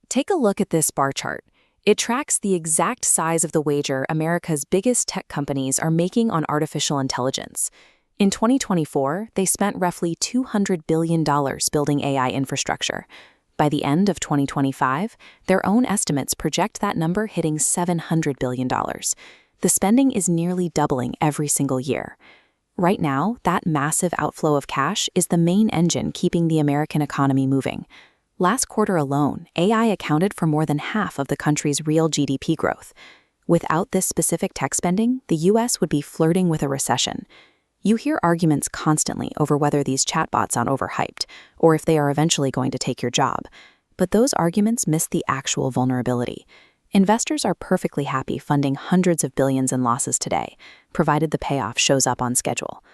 Take a look at this bar chart. It tracks the exact size of the wager America's biggest tech companies are making on artificial intelligence. In 2024, they spent roughly $200 billion building AI infrastructure. By the end of 2025, their own estimates project that number hitting $700 billion. The spending is nearly doubling every single year. Right now, that massive outflow of cash is the main engine keeping the American economy moving. Last quarter alone, AI accounted for more than half of the country's real GDP growth. Without this specific tech spending, the US would be flirting with a recession. You hear arguments constantly over whether these chatbots are overhyped, or if they are eventually going to take your job. But those arguments miss the actual vulnerability. Investors are perfectly happy funding hundreds of billions in losses today, provided the payoff shows up on schedule.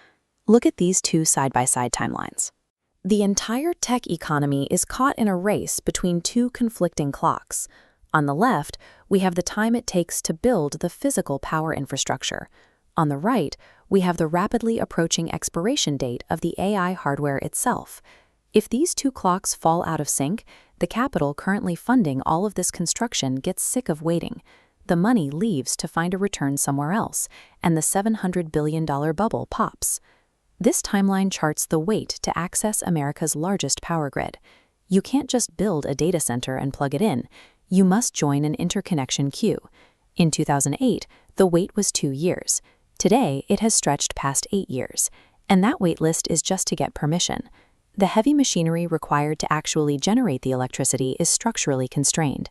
Look at these two side-by-side timelines. The entire tech economy is caught in a race between two conflicting clocks. On the left, we have the time it takes to build the physical power infrastructure. On the right, we have the rapidly approaching expiration date of the AI hardware itself. If these two clocks fall out of sync, the capital currently funding all of this construction gets sick of waiting. The money leaves to find a return somewhere else, and the $700 billion bubble pops. This timeline charts the wait to access America's largest power grid. You can't just build a data center and plug it in. You must join an interconnection queue. In 2008, the wait was 2 years. Today, it has stretched past 8 years, and that wait list is just to get permission. The heavy machinery required to actually generate the electricity is structurally constrained.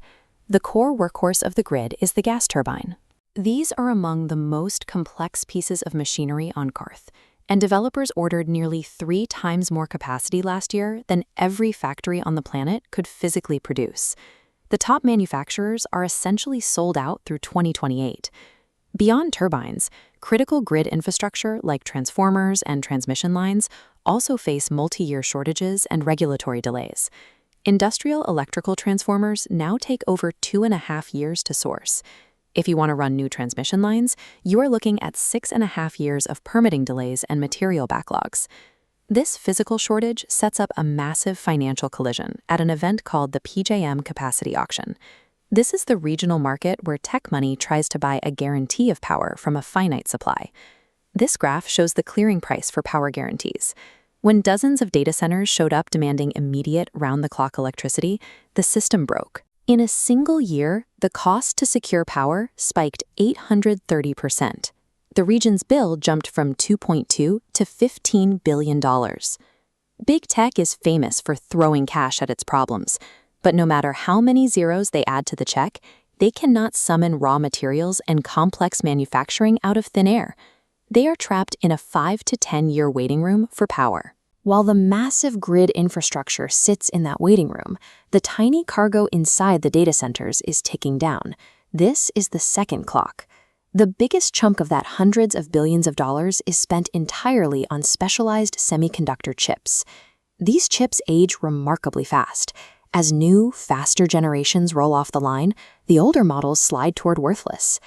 The core workhorse of the grid is the gas turbine. These are among the most complex pieces of machinery on Earth, and developers ordered nearly 3 times more capacity last year than every factory on the planet could physically produce. The top manufacturers are essentially sold out through 2028. Beyond turbines, critical grid infrastructure like transformers and transmission lines also face multi-year shortages and regulatory delays. Industrial electrical transformers now take over 2.5 years to source. If you want to run new transmission lines, you are looking at 6.5 years of permitting delays and material backlogs. This physical shortage sets up a massive financial collision at an event called the PJM Capacity Auction. This is the regional market where tech money tries to buy a guarantee of power from a finite supply. This graph shows the clearing price for power guarantees. When dozens of data centers showed up demanding immediate round-the-clock electricity, the system broke. In a single year, the cost to secure power spiked 830%. The region's bill jumped from $2.2 to $15 billion. Big tech is famous for throwing cash at its problems, but no matter how many zeros they add to the check, they cannot summon raw materials and complex manufacturing out of thin air. They are trapped in a 5 to 10-year waiting room for power. While the massive grid infrastructure sits in that waiting room, the tiny cargo inside the data centers is ticking down. This is the second clock. The biggest chunk of that hundreds of billions of dollars is spent entirely on specialized semiconductor chips. These chips age remarkably fast. As new, faster generations roll off the line, the older models slide toward worthless.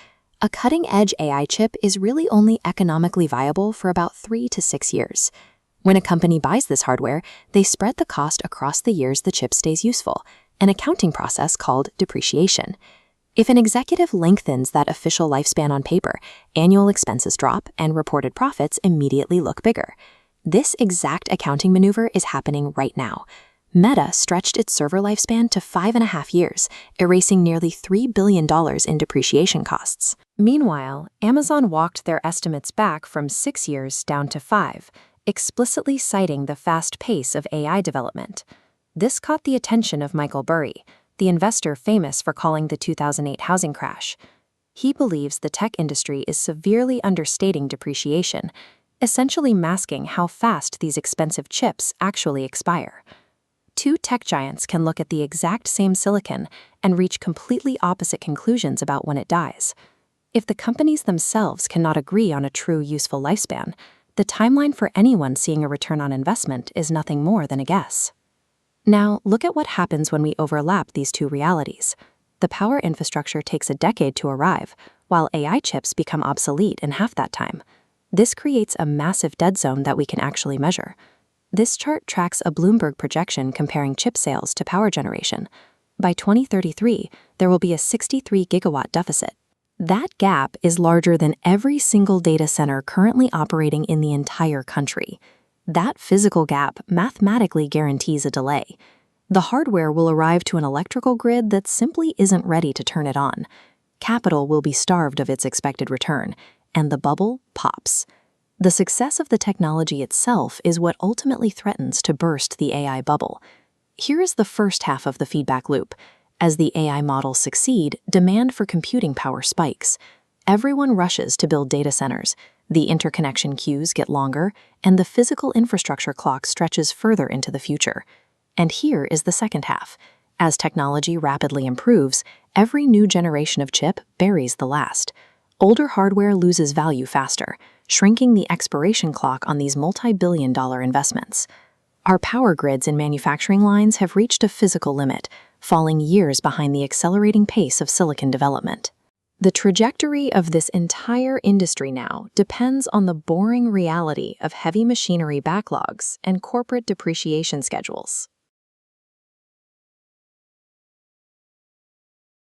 A cutting-edge AI chip is really only economically viable for about 3 to 6 years. When a company buys this hardware, they spread the cost across the years the chip stays useful, an accounting process called depreciation. If an executive lengthens that official lifespan on paper, annual expenses drop and reported profits immediately look bigger. This exact accounting maneuver is happening right now. Meta stretched its server lifespan to 5.5 years, erasing nearly $3 billion in depreciation costs. Meanwhile, Amazon walked their estimates back from 6 years down to 5, explicitly citing the fast pace of AI development. This caught the attention of Michael Burry, the investor famous for calling the 2008 housing crash. He believes the tech industry is severely understating depreciation, essentially masking how fast these expensive chips actually expire. Two tech giants can look at the exact same silicon and reach completely opposite conclusions about when it dies. If the companies themselves cannot agree on a true useful lifespan, the timeline for anyone seeing a return on investment is nothing more than a guess. Now, look at what happens when we overlap these two realities. The power infrastructure takes a decade to arrive, while AI chips become obsolete in half that time. This creates a massive dead zone that we can actually measure. This chart tracks a Bloomberg projection comparing chip sales to power generation. By 2033, there will be a 63 gigawatt deficit. That gap is larger than every single data center currently operating in the entire country. That physical gap mathematically guarantees a delay. The hardware will arrive to an electrical grid that simply isn't ready to turn it on. Capital will be starved of its expected return, and the bubble pops. The success of the technology itself is what ultimately threatens to burst the AI bubble. Here is the first half of the feedback loop. As the AI models succeed, demand for computing power spikes. Everyone rushes to build data centers. The interconnection queues get longer, and the physical infrastructure clock stretches further into the future. And here is the second half. As technology rapidly improves, every new generation of chip buries the last. Older hardware loses value faster, shrinking the expiration clock on these multi-billion-dollar investments. Our power grids and manufacturing lines have reached a physical limit, falling years behind the accelerating pace of silicon development. The trajectory of this entire industry now depends on the boring reality of heavy machinery backlogs and corporate depreciation schedules.